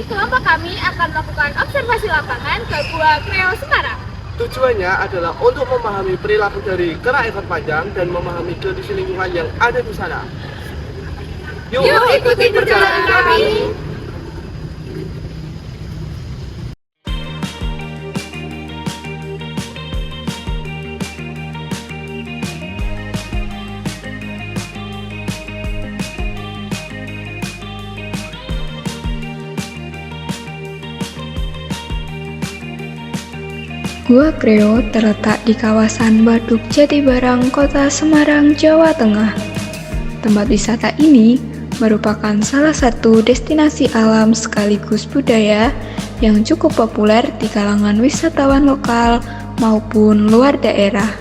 Kelompok kami akan melakukan observasi lapangan ke Gua Kreo Semarang. Tujuannya adalah untuk memahami perilaku dari kera ekor panjang dan memahami kondisi lingkungan yang ada di sana. Yuk ikuti perjalanan kami. Gua Kreo terletak di kawasan Waduk Jatibarang, Kota Semarang, Jawa Tengah. Tempat wisata ini merupakan salah satu destinasi alam sekaligus budaya yang cukup populer di kalangan wisatawan lokal maupun luar daerah.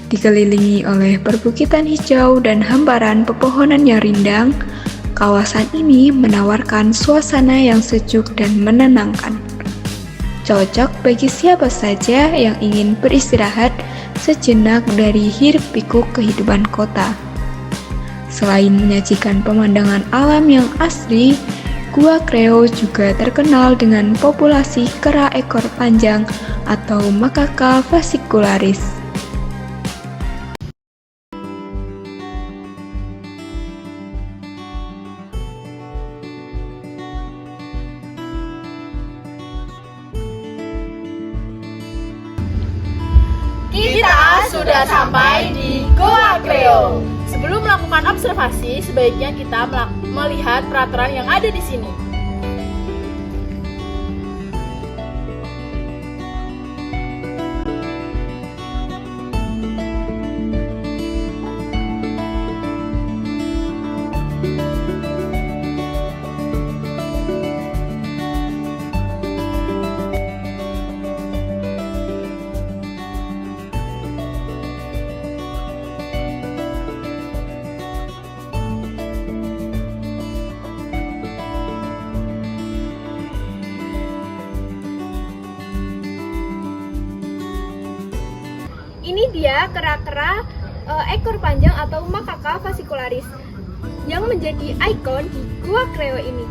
Dikelilingi oleh perbukitan hijau dan hamparan pepohonan yang rindang, kawasan ini menawarkan suasana yang sejuk dan menenangkan. Cocok bagi siapa saja yang ingin beristirahat sejenak dari hiruk-pikuk kehidupan kota. Selain menyajikan pemandangan alam yang asri, Gua Kreo juga terkenal dengan populasi kera ekor panjang atau Macaca fascicularis. Kita sudah sampai di Gua Kreo. Sebelum melakukan observasi, sebaiknya kita melihat peraturan yang ada di sini. Ini dia kera-kera ekor panjang atau Macaca fascicularis yang menjadi ikon di Gua Kreo ini.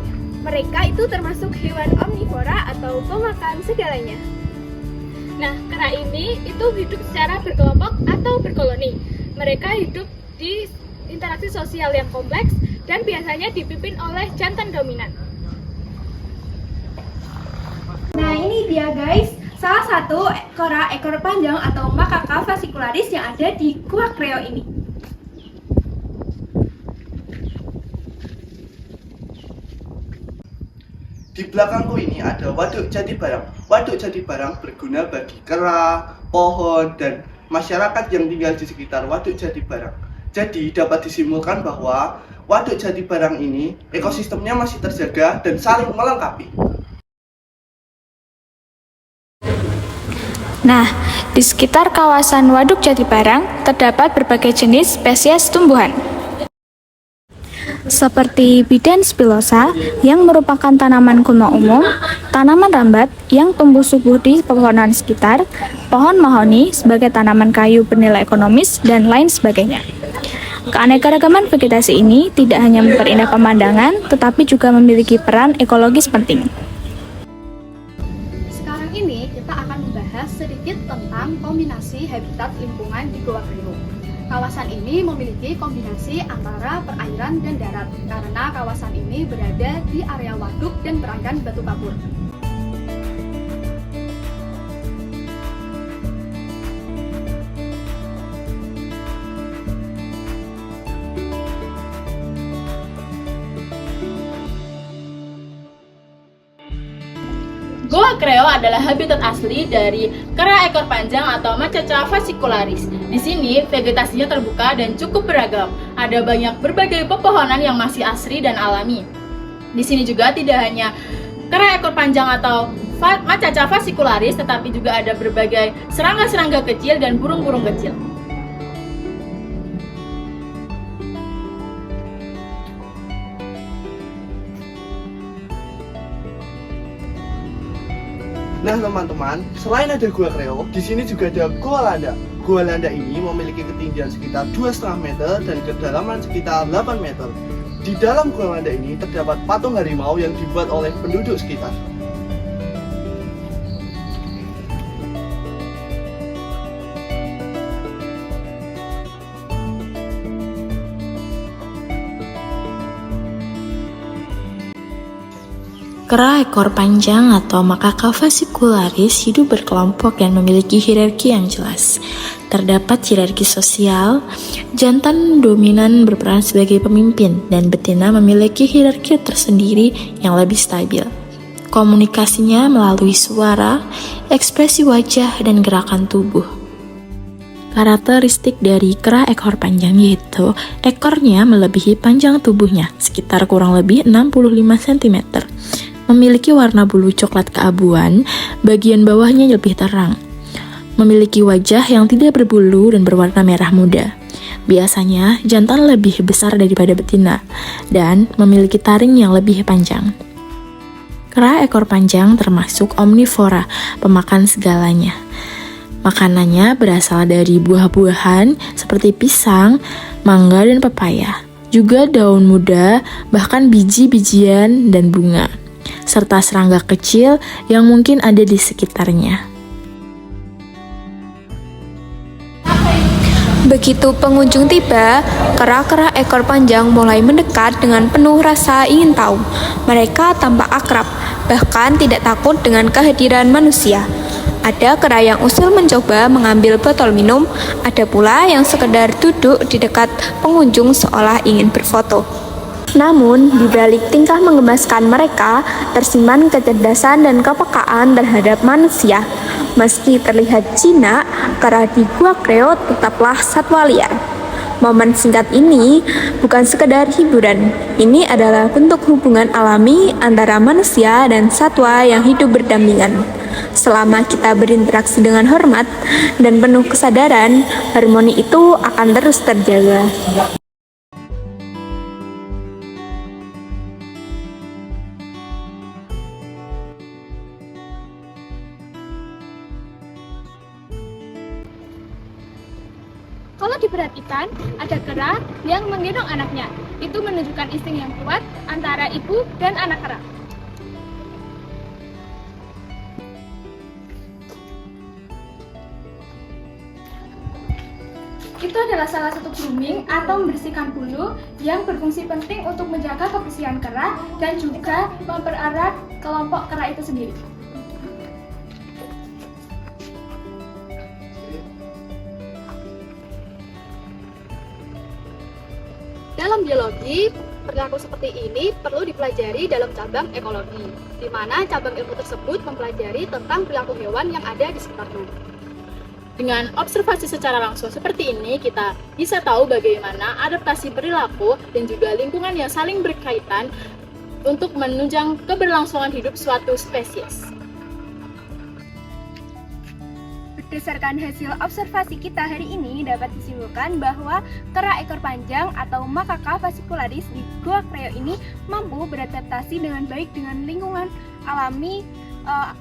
Mereka itu termasuk hewan omnivora atau pemakan segalanya. Nah, kera ini itu hidup secara berkelompok atau berkoloni. Mereka hidup di interaksi sosial yang kompleks dan biasanya dipimpin oleh jantan dominan. Nah, ini dia guys, salah satu kera ekor panjang atau Macaca fascicularis yang ada di Gua Kreo ini. Di belakangku ini ada Waduk Jatibarang. Waduk Jatibarang berguna bagi kera, pohon, dan masyarakat yang tinggal di sekitar Waduk Jatibarang. Jadi dapat disimpulkan bahwa Waduk Jatibarang ini ekosistemnya masih terjaga dan saling melengkapi. Nah, di sekitar kawasan Waduk Jatibarang terdapat berbagai jenis spesies tumbuhan. Seperti Bidan spilosa yang merupakan tanaman gulma umum, tanaman rambat yang tumbuh subur di pepohonan sekitar, pohon mahoni sebagai tanaman kayu bernilai ekonomis, dan lain sebagainya. Keanekaragaman vegetasi ini tidak hanya memperindah pemandangan, tetapi juga memiliki peran ekologis penting. Sekarang ini kita akan membahas sedikit tentang kombinasi habitat lingkungan di Gua Kreo. Kawasan ini memiliki kombinasi antara perairan dan darat karena kawasan ini berada di area waduk dan perairan batu kapur. Gua Kreo adalah habitat asli dari kera ekor panjang atau Macaca fascicularis. Di sini vegetasinya terbuka dan cukup beragam. Ada berbagai pepohonan yang masih asri dan alami. Di sini juga tidak hanya kera ekor panjang atau Macaca fascicularis, tetapi juga ada berbagai serangga-serangga kecil dan burung-burung kecil. Nah teman-teman, selain ada Gua Kreo, di sini juga ada Gua Landa. Gua Landa ini memiliki ketinggian sekitar 2,5 meter dan kedalaman sekitar 8 meter. Di dalam Gua Landa ini terdapat patung harimau yang dibuat oleh penduduk sekitar. Kera ekor panjang atau Macaca fascicularis hidup berkelompok dan memiliki hierarki yang jelas. Terdapat hierarki sosial, jantan dominan berperan sebagai pemimpin dan betina memiliki hierarki tersendiri yang lebih stabil. Komunikasinya melalui suara, ekspresi wajah, dan gerakan tubuh. Karakteristik dari kera ekor panjang yaitu ekornya melebihi panjang tubuhnya, sekitar kurang lebih 65 cm. Memiliki warna bulu coklat keabuan, bagian bawahnya lebih terang. Memiliki wajah yang tidak berbulu dan berwarna merah muda. Biasanya jantan lebih besar daripada betina dan memiliki taring yang lebih panjang. Kera ekor panjang termasuk omnivora, pemakan segalanya. Makanannya berasal dari buah-buahan seperti pisang, mangga, dan pepaya. Juga daun muda, bahkan biji-bijian dan bunga, serta serangga kecil yang mungkin ada di sekitarnya. Begitu pengunjung tiba, kera-kera ekor panjang mulai mendekat dengan penuh rasa ingin tahu. Mereka tampak akrab, bahkan tidak takut dengan kehadiran manusia. Ada kera yang usil mencoba mengambil botol minum, ada pula yang sekedar duduk di dekat pengunjung seolah ingin berfoto. Namun, di balik tingkah menggemaskan mereka, tersimpan kecerdasan dan kepekaan terhadap manusia. Meski terlihat jinak, kera di Gua Kreo tetaplah satwa liar. Momen singkat ini bukan sekedar hiburan. Ini adalah bentuk hubungan alami antara manusia dan satwa yang hidup berdampingan. Selama kita berinteraksi dengan hormat dan penuh kesadaran, harmoni itu akan terus terjaga. Kalau diperhatikan, ada kera yang menggendong anaknya. Itu menunjukkan insting yang kuat antara ibu dan anak kera. Itu adalah salah satu grooming atau membersihkan bulu yang berfungsi penting untuk menjaga kebersihan kera dan juga mempererat kelompok kera itu sendiri. Dalam biologi, perilaku seperti ini perlu dipelajari dalam cabang ekologi, di mana cabang ilmu tersebut mempelajari tentang perilaku hewan yang ada di sekitarnya. Dengan observasi secara langsung seperti ini, kita bisa tahu bagaimana adaptasi perilaku dan juga lingkungan yang saling berkaitan untuk menunjang keberlangsungan hidup suatu spesies. Berdasarkan hasil observasi kita hari ini, dapat disimpulkan bahwa kera ekor panjang atau Macaca fascicularis di Gua Kreo ini mampu beradaptasi dengan baik dengan lingkungan alami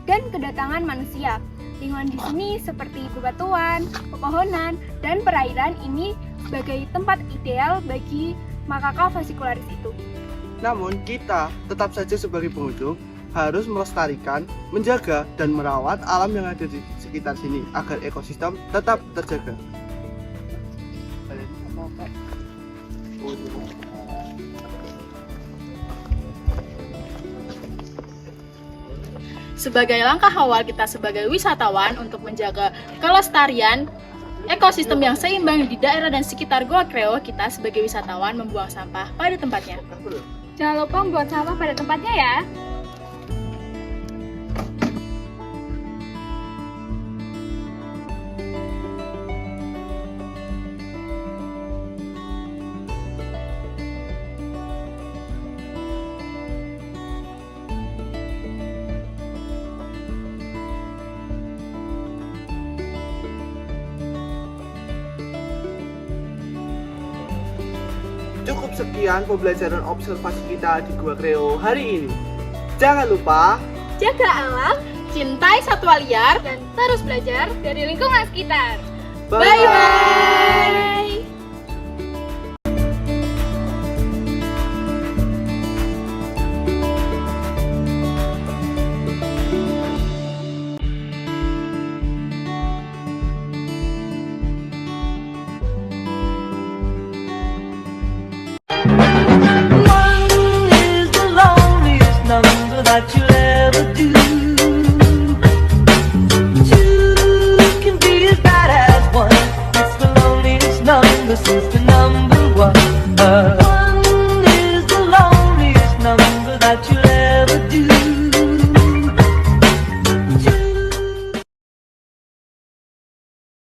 dan kedatangan manusia. Lingkungan di sini seperti bebatuan, pepohonan, dan perairan ini sebagai tempat ideal bagi Macaca fascicularis itu. Namun kita tetap saja sebagai pengunjung harus melestarikan, menjaga, dan merawat alam yang ada di sekitar sini agar ekosistem tetap terjaga. Sebagai langkah awal kita sebagai wisatawan untuk menjaga kelestarian ekosistem yang seimbang di daerah dan sekitar Gua Kreo, kita sebagai wisatawan membuang sampah pada tempatnya. Jangan lupa membuang sampah pada tempatnya ya. Cukup sekian pembelajaran observasi kita di Gua Kreo hari ini. Jangan lupa Jaga alam Cintai satwa liar. dan terus belajar dari lingkungan sekitar. bye.